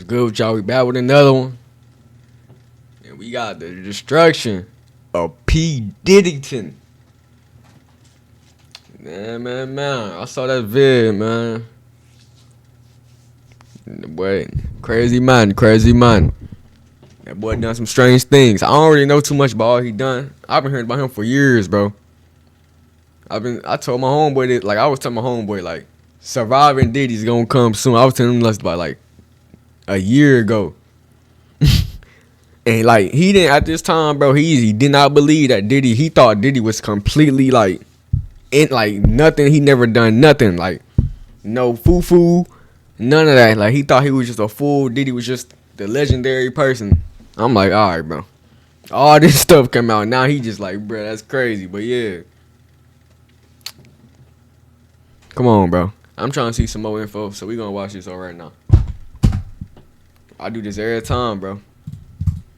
What's good with y'all? We back with another one. And we got the destruction of P. Diddyton. Man. I saw that vid, man. Boy, crazy man. That boy done some strange things. I don't really know too much about all he done. I've been hearing about him for years, bro. I told my homeboy that, like, I was telling my homeboy, like, surviving Diddy's gonna come soon. I was telling him this about, like, a year ago. And, like, he didn't, at this time, bro, he did not believe that Diddy, he thought Diddy was completely, like, nothing. He never done nothing. Like, no foo-foo, none of that. Like, he thought he was just a fool. Diddy was just the legendary person. I'm like, all right, bro. All this stuff come out. Now he just like, bro, that's crazy. But, yeah. Come on, bro. I'm trying to see some more info, so we gonna watch this all right now. I do this every time, bro.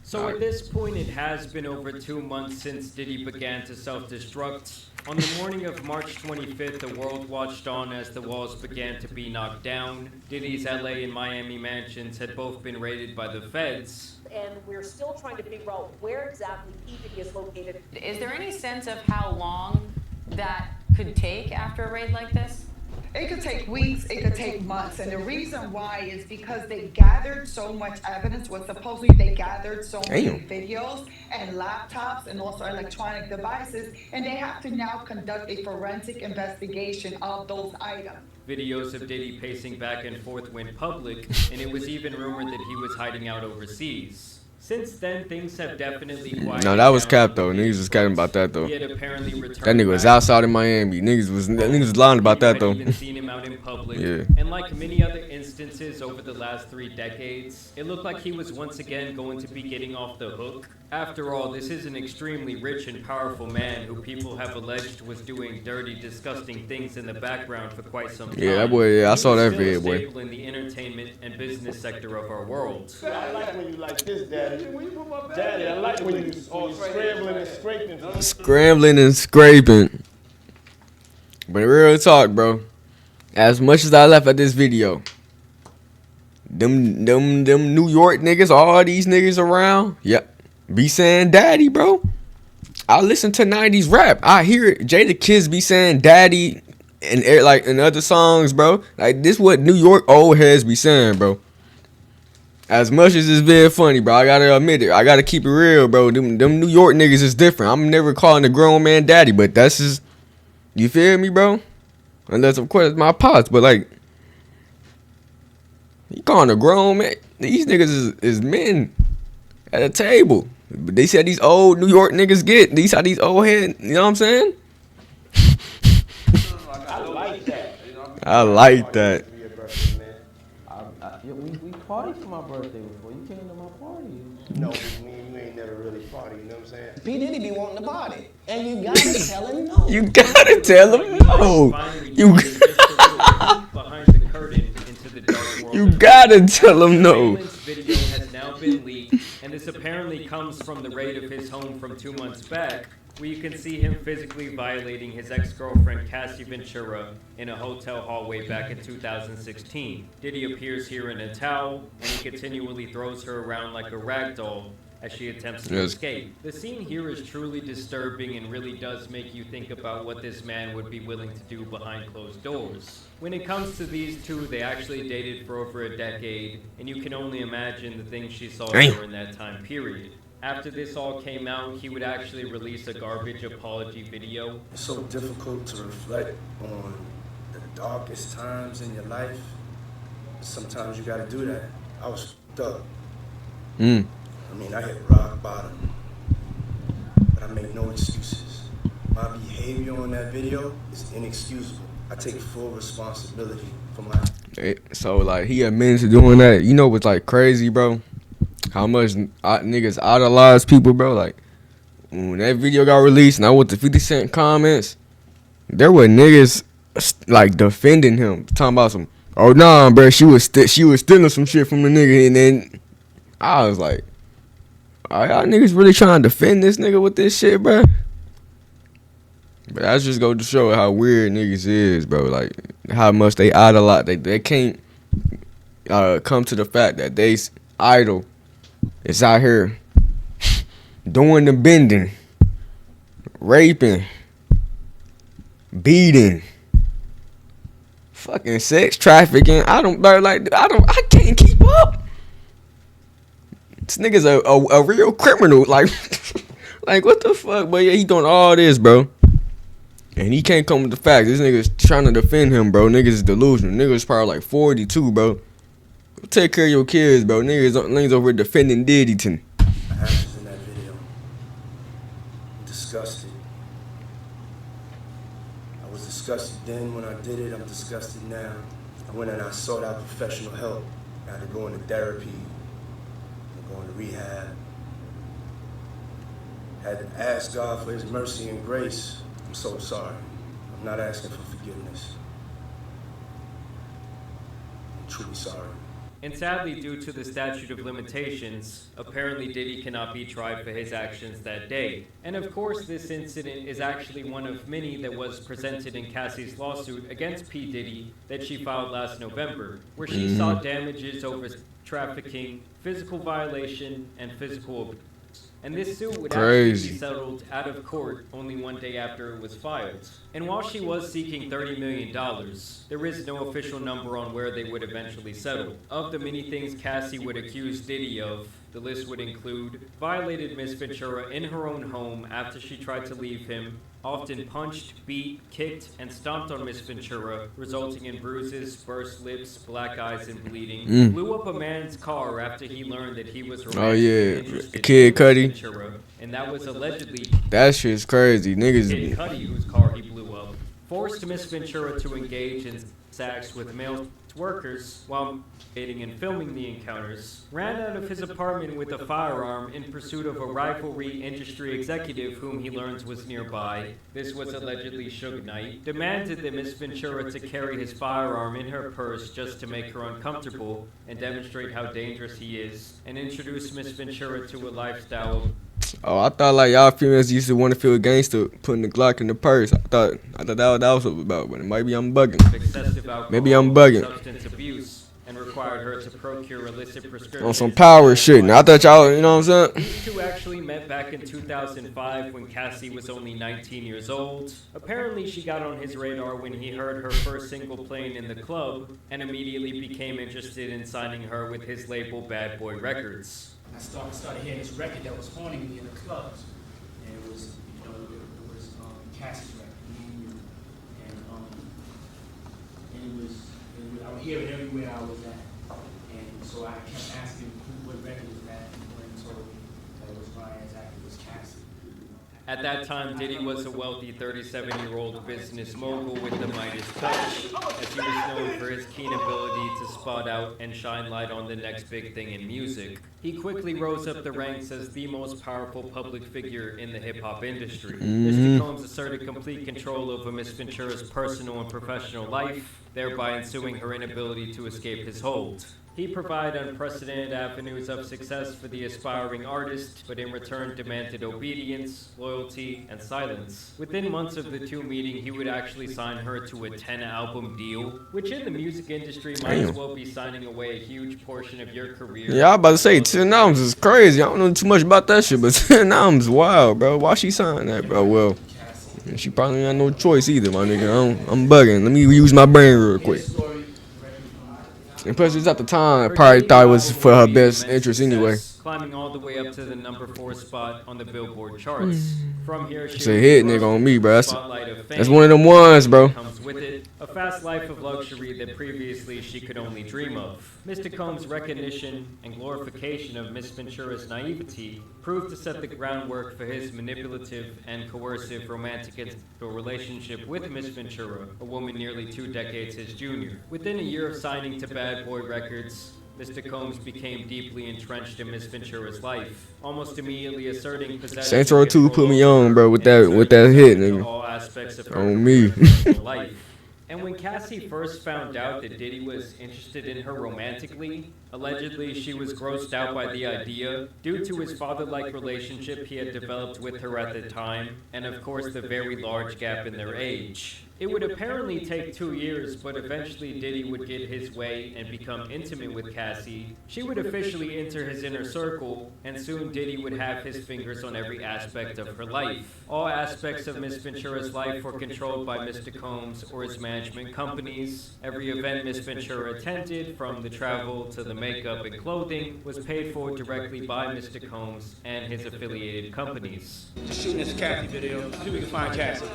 So at this point, it has been over 2 months since Diddy began to self-destruct. On the morning of March 25th, the world watched on as the walls began to be knocked down. Diddy's LA and Miami mansions had both been raided by the feds. And we're still trying to figure out where exactly Diddy is located. Is there any sense of how long that could take after a raid like this? It could take weeks, it could take months, and the reason why is because they gathered so much evidence. Well, supposedly they gathered so many videos and laptops and also electronic devices, and they have to now conduct a forensic investigation of those items. Videos of Diddy pacing back and forth went public, and it was even rumored that he was hiding out overseas. Since then, things have definitely quieted No, that was down. cap, though. Niggas was capping about that, though. He had apparently returned That nigga was back. outside in Miami. Niggas was lying about that, though. I've even seen him out in public. Yeah. And like many other instances over the last 3 decades, it looked like he was once again going to be getting off the hook. After all, this is an extremely rich and powerful man who people have alleged was doing dirty, disgusting things in the background for quite some time. Yeah, that boy, yeah, I saw that video, vid, boy. Stable in the entertainment and business sector of our world. I like when you like this, Daddy. Daddy, I like when you scrambling and scraping. Scrambling and scraping. But real talk, bro. As much as I left at this video, them New York niggas, all these niggas around, yep, be saying daddy, bro. I listen to 90s rap. I hear it. Jada Kids be saying daddy and like in other songs, bro. Like, this what New York old heads be saying, bro. As much as it's been funny, bro, I gotta admit it. I gotta keep it real, bro. Them New York niggas is different. I'm never calling a grown man daddy, but that's just, you feel me, bro? Unless, of course, it's my pops, but, like, you calling a grown man? These niggas is men at a table. But they said these old New York niggas get. These how these old head, you know what I'm saying? I like that. I like that. We partied for my birthday before. You came to my party. No, we ain't never really party, you know what I'm saying? P. Diddy be wanting to party. And you gotta tell him no. You gotta tell him no. You Behind the curtain into the dark world. You gotta tell him no. This video has now been leaked, and this apparently comes from the raid of his home from 2 months back, where you can see him physically violating his ex-girlfriend Cassie Ventura in a hotel hallway back in 2016. Diddy appears here in a towel, and he continually throws her around like a rag doll as she attempts to escape. The scene here is truly disturbing and really does make you think about what this man would be willing to do behind closed doors. When it comes to these two, they actually dated for over a decade, and you can only imagine the things she saw during that time period. After this all came out, he would actually release a garbage apology video. It's so difficult to reflect on the darkest times in your life. Sometimes you gotta do that. I was stuck. I mean, I hit rock bottom, but I make no excuses. My behavior on that video is inexcusable. I take full responsibility for my... So, like, he admits to doing that. You know what's, like, crazy, bro? How much niggas idolize people, bro. Like, when that video got released and I went to 50 Cent comments, there were niggas, like, defending him. Talking about some, oh, nah, bro, she was stealing some shit from the nigga. And then I was like, are y'all niggas really trying to defend this nigga with this shit, bro? But that's just go to show how weird niggas is, bro. Like, how much they idolize. They can't, come to the fact that they's idol is out here doing the bending, raping, beating, fucking sex trafficking. I can't keep up. This nigga's a real criminal. Like, like what the fuck? But yeah, he doing all this, bro. And he can't come with the facts. This nigga's trying to defend him, bro. Niggas is delusional. Niggas probably like 42, bro. Take care of your kids, bro. Niggas over here defending Diddy. The actions in that video. I'm disgusted. I was disgusted then when I did it. I'm disgusted now. I went and I sought out professional help. I had to go into therapy. I going to rehab. Had to ask God for his mercy and grace. I'm so sorry. I'm not asking for forgiveness. I'm truly sorry. And sadly, due to the statute of limitations, apparently Diddy cannot be tried for his actions that day. And of course, this incident is actually one of many that was presented in Cassie's lawsuit against P. Diddy that she filed last November, where she sought damages over trafficking, physical violation, and physical abuse. And this suit would actually be settled out of court only one day after it was filed. And while she was seeking $30 million, there is no official number on where they would eventually settle. Of the many things Cassie would accuse Diddy of, the list would include violated Miss Ventura in her own home after she tried to leave him, often punched, beat, kicked, and stomped on Miss Ventura, resulting in bruises, burst lips, black eyes, and bleeding. Blew up a man's car after he learned that he was romantically interested Kid in Cudi. Miss Ventura, and that was allegedly That shit's crazy. Niggas. Kid Cudi, whose car he blew up. Forced Miss Ventura to engage in sex with male workers while dating and filming the encounters, ran out of his apartment with a firearm in pursuit of a rivalry industry executive whom he learns was nearby. This was allegedly Suge Knight. Demanded that Miss Ventura to carry his firearm in her purse just to make her uncomfortable and demonstrate how dangerous he is, and introduced Miss Ventura to a lifestyle of I thought like y'all females used to want to feel gangster putting the Glock in the purse. I thought that was what it was about, but maybe I'm bugging. excessive alcohol, Maybe I'm bugging. substance abuse, and required her to procure illicit prescriptions. On some power shit. Now I thought y'all, you know what I'm saying? These two actually met back in 2005 when Cassie was only 19 years old. Apparently, she got on his radar when he heard her first single playing in the club and immediately became interested in signing her with his label Bad Boy Records. I started hearing this record that was haunting me in the clubs, and it was, you know, it was Cassie's record, and it was I would hear it everywhere I was at, and so I kept asking what record was that, and when told me that it was Brian Zach, it was Cassie. At that time, Diddy was a wealthy 37-year-old business mogul with the Midas touch, as he was known for his keen ability to spot out and shine light on the next big thing in music. He quickly rose up the ranks as the most powerful public figure in the hip-hop industry. Mr. Combs asserted complete control over Miss Ventura's personal and professional life, thereby ensuing her inability to escape his hold. He provided unprecedented avenues of success for the aspiring artist, but in return demanded obedience, loyalty, and silence. Within months of the two meeting, he would actually sign her to a 10-album deal, which in the music industry might as well be signing away a huge portion of your career. Yeah, I was about to say 10 albums is crazy. I don't know too much about that shit, but 10 albums, wow, bro. Why she sign that, bro? Well, she probably ain't got no choice either, my nigga. I'm bugging. Let me use my brain real quick. And plus, it was at the time, I probably thought it was for her best interest anyway. Climbing all the way up to the number 4 spot on the Billboard charts. From here, It's a hit, nigga, on me, bro. That's one of them ones, bro. Comes with it a fast life of luxury that previously she could only dream of. Mr. Combs' recognition and glorification of Miss Ventura's naivety proved to set the groundwork for his manipulative and coercive romantic relationship with Miss Ventura, a woman nearly 2 decades his junior. Within a year of signing to Bad Boy Records, Mr. Combs became deeply entrenched in Miss Ventura's life, almost immediately asserting possession. Saints Row 2 put me on, bro, with that hit, nigga. All aspects of her On me. life. And when Cassie first found out that Diddy was interested in her romantically, Allegedly, she was grossed out by the idea due to his father-like relationship he had developed with her at the time, and of course the very large gap in their age. It would apparently take 2 years, but eventually Diddy would get his way and become intimate with Cassie. She would officially enter his inner circle, and soon Diddy would have his fingers on every aspect of her life. All aspects of Miss Ventura's life were controlled by Mr. Combs or his management companies. Every event Miss Ventura attended, from the travel to the makeup and clothing, was paid for directly by Mr. Combs and his affiliated companies. Just shooting this Kathy video. See if we can find Cassie.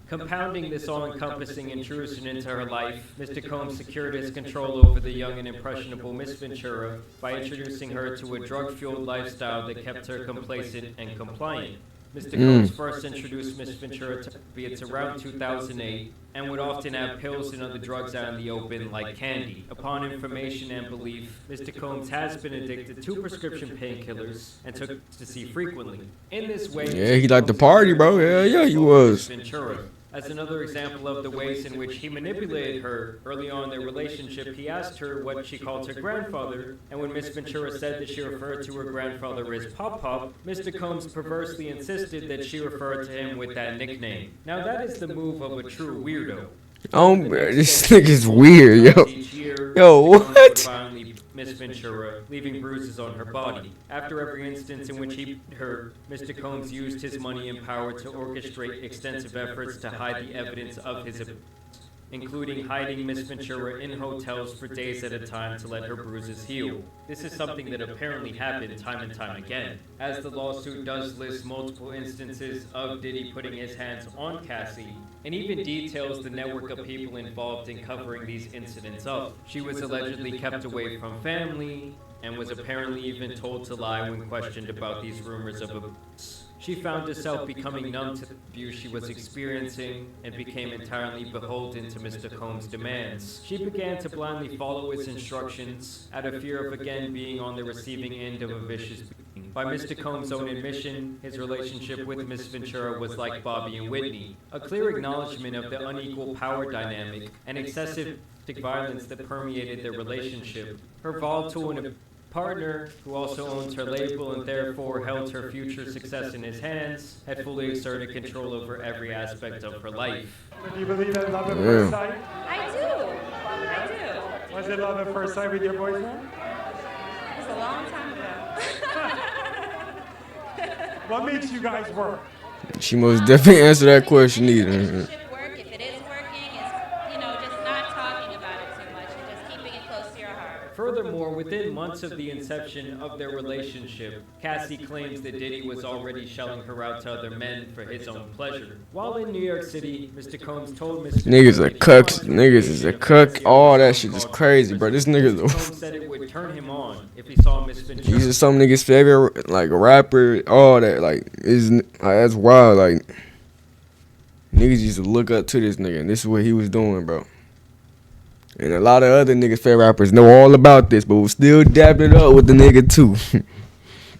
Compounding this all-encompassing intrusion into her life, Mr. Combs secured his control over the young and impressionable Miss Ventura by introducing her to a drug-fueled lifestyle that kept her complacent and compliant. Mr. Combs first introduced Miss Ventura to opiates around 2008 and would often have pills and other drugs out in the open like candy. Upon information and belief, Mr. Combs has been addicted to prescription painkillers and took ecstasy frequently. In this way, Yeah, he liked to party, bro. Yeah, he was. Ventura. As another example of the ways in which he manipulated her, early on in their relationship, he asked her what she called her grandfather, and when Miss Ventura said that she referred to her grandfather as Pop Pop, Mr. Combs perversely insisted that she referred to him with that nickname. Now that is the move of a true weirdo. This nigga's weird, yo. Yo, what? Miss Ventura, leaving bruises on her body. After every instance in which he beat her, Mr. Combs used his money and power to orchestrate extensive efforts to hide the evidence of his abuse, including hiding Miss Ventura in hotels for days at a time to let her bruises heal. This is something that apparently happened time and time again, as the lawsuit does list multiple instances of Diddy putting his hands on Cassie, and even details the network of people involved in covering these incidents up. She was allegedly kept away from family, and was apparently even told to lie when questioned about these rumors of abuse. She found herself becoming numb to the abuse she was experiencing and became entirely beholden to Mr. Combs' demands. She began to blindly follow his instructions out of fear of again being on the receiving end of a vicious beating. By Mr. Combs' own admission, his relationship with Miss Ventura was like Bobby and Whitney, a clear acknowledgement of the unequal power dynamic and excessive domestic violence that permeated their relationship. Her volatile and partner, who also owns her label and therefore held her future success in his hands, had fully exerted control over every aspect of her life. Do you believe in love at first sight? I do. Was it love at first sight with your boyfriend? It was a long time ago. What makes you guys work? She most definitely answered that question either. Relationship work, if it is working, is, just not talking about it too much and just keeping it close to your heart. Furthermore, within months of the inception of their relationship, Cassie claims that Diddy was already shelling her out to other men for his own pleasure. While in New York City, Mr. Combs told Mr. Niggas a cook. Niggas is a cook. All that shit is crazy, bro. This nigga's Combs said it would turn him on if he saw Miss Ventura. He's just some niggas' favorite, like, rapper. All that, like, that's wild. Like, niggas used to look up to this nigga, and this is what he was doing, bro. And a lot of other niggas' favorite rappers know all about this, but we'll still dab it up with the nigga, too.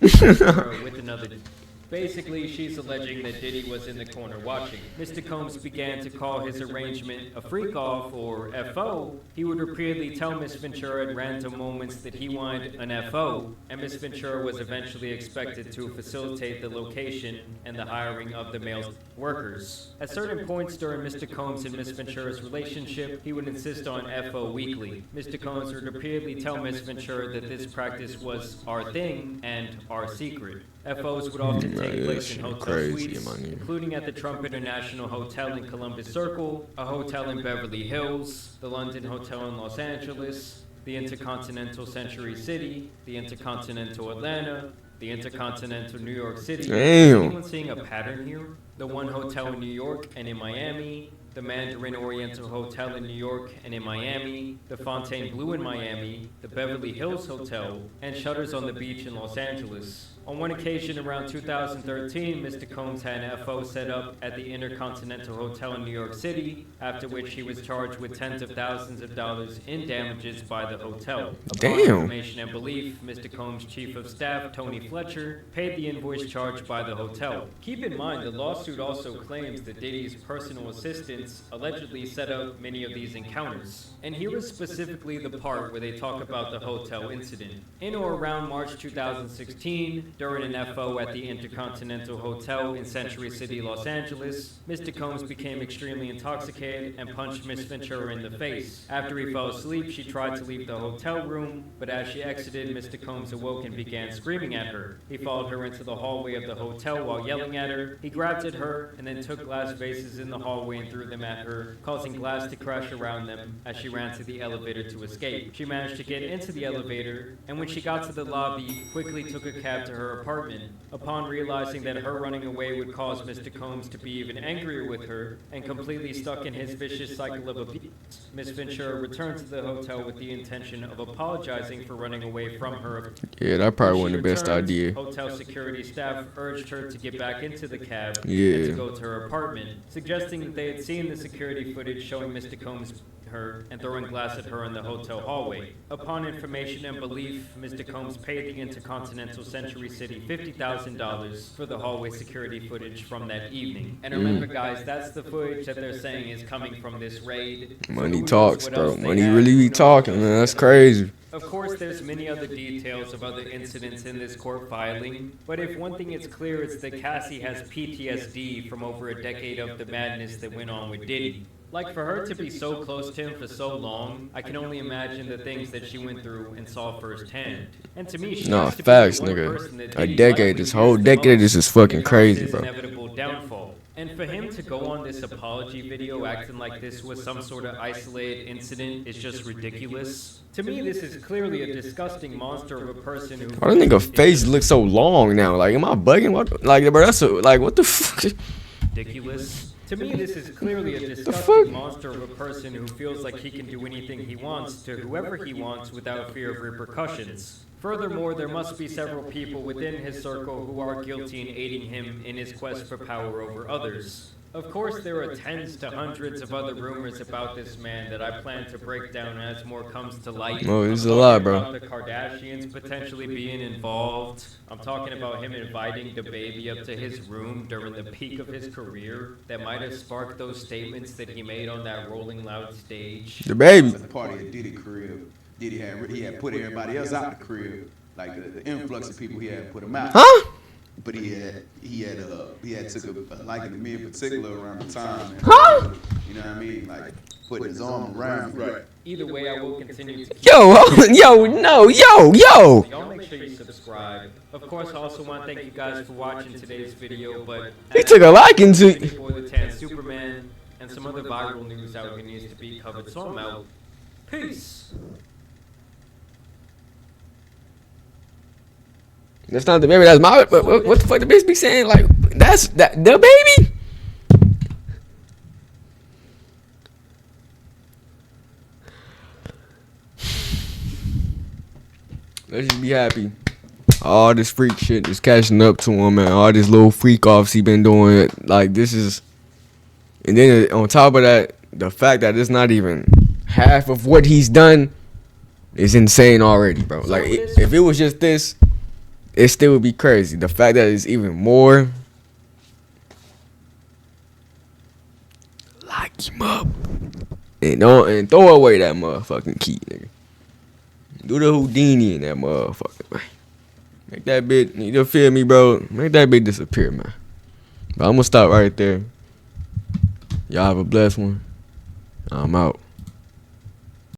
With another. Basically, she's alleging that Diddy was in the corner watching. Mr. Combs began to call his arrangement a freak-off, or FO. He would repeatedly tell Miss Ventura at random moments that he wanted an FO, and Miss Ventura was eventually expected to facilitate the location and the hiring of the male workers. At certain points during Mr. Combs and Miss Ventura's relationship, he would insist on FO weekly. Mr. Combs would repeatedly tell Miss Ventura that this practice was our thing and our secret. FOs would often take place in hotel suites, including at the Trump International Hotel in Columbus Circle, a hotel in Beverly Hills, the London Hotel in Los Angeles, the Intercontinental Century City, the Intercontinental Atlanta, the Intercontinental New York City. Damn. Is anyone seeing a pattern here? The One Hotel in New York and in Miami, the Mandarin Oriental Hotel in New York and in Miami, the Fontainebleau in Miami, the Beverly Hills Hotel, and Shutters on the Beach in Los Angeles. On one occasion around 2013, Mr. Combs had an FO set up at the Intercontinental Hotel in New York City, after which he was charged with tens of thousands of dollars in damages by the hotel. Upon information and belief, Mr. Combs' chief of staff, Tony Fletcher, paid the invoice charged by the hotel. Keep in mind, the lawsuit lawsuit also claims that Diddy's personal assistants allegedly set up many of these encounters. And here is specifically the part where they talk about the hotel incident. In or around March 2016, during an FO at the Intercontinental Hotel in Century City, Los Angeles, Mr. Combs became extremely intoxicated and punched Miss Ventura in the face. After he fell asleep, she tried to leave the hotel room, but as she exited, Mr. Combs awoke and began screaming at her. He followed her into the hallway of the hotel while yelling at her. He grabbed at her and then took glass vases in the hallway and threw them at her, causing glass to crash around them as she ran to the elevator to escape. She managed to get into the elevator, and when she got to the lobby, quickly took a cab to her apartment. Upon realizing that her running away would cause Mr. Combs to be even angrier with her and completely stuck in his vicious cycle of abuse, Miss Ventura returned to the hotel with the intention of apologizing for running away from her. Yeah, that probably wasn't the best idea. Hotel security staff urged her to get back into the cab and Yeah. to go to her apartment, suggesting that they had seen the security footage showing Mr. Combs her and throwing glass at her in the hotel hallway. Upon information and belief, Mr. Combs paid the Intercontinental Century City $50,000 for the hallway security footage from that evening. And remember, guys, that's the footage that they're saying is coming from this raid. Money talks, bro. Money really be talking, man. That's crazy. Of course, there's many other details of other incidents in this court filing, but if one thing is clear, it's that Cassie has PTSD from over a decade of the madness that went on with Diddy. Like, for her to be so close to him for so long, I can only imagine the things that she went through and saw firsthand. And to me, she Nah, has to be facts, the one nigga. person that A Diddy decade, likely this whole fears the decade most is just fucking in regards to crazy, his bro. inevitable downfall. And for him to go on this apology video acting like this was some sort of isolated incident is just ridiculous. To me, this is clearly a disgusting monster of a person who... Why doesn't nigga face look so long now? Like, am I bugging? What? Like, bro, that's like, what the fuck? Ridiculous. To me, this is clearly a disgusting monster of a person who feels like he can do anything he wants to whoever he wants without fear of repercussions. Furthermore, there must be several people within his circle who are guilty in aiding him in his quest for power over others. Of course, there are tens to hundreds of other rumors about this man that I plan to break down as more comes to light. Oh, there's I'm a lot, talking bro. about the Kardashians potentially being involved. I'm talking about him inviting the baby up to his room during the peak of his career that might have sparked those statements that he made on that Rolling Loud stage. The baby. At the party at Diddy crib, Diddy had put everybody else out the crib, like the influx of people he had put him out. Huh? But he had took a liking to me in particular around the time. And, Huh? You know what I mean? Like putting his arm around me. Right. Either way, I will continue to keep Yo, no, yo. Y'all make sure you subscribe. Of course, I also want to thank you guys for watching today's video, but He took a liking to before the Tan Superman and some other viral news out here needs to be covered, so I'm out. Peace. That's not the baby. That's my. What the fuck the bitch be saying? Like, that's that the baby. Let's just be happy. All this freak shit is catching up to him, man. All this little freak offs he been doing. Like, this is. And then on top of that, the fact that it's not even half of what he's done is insane already, bro. Like, if it was just this, it still would be crazy. The fact that it's even more. Lock him up. And throw away that motherfucking key, nigga. Do the Houdini in that motherfucker, man. Make that bitch, you feel me, bro? Make that bitch disappear, man. But I'm gonna stop right there. Y'all have a blessed one. I'm out.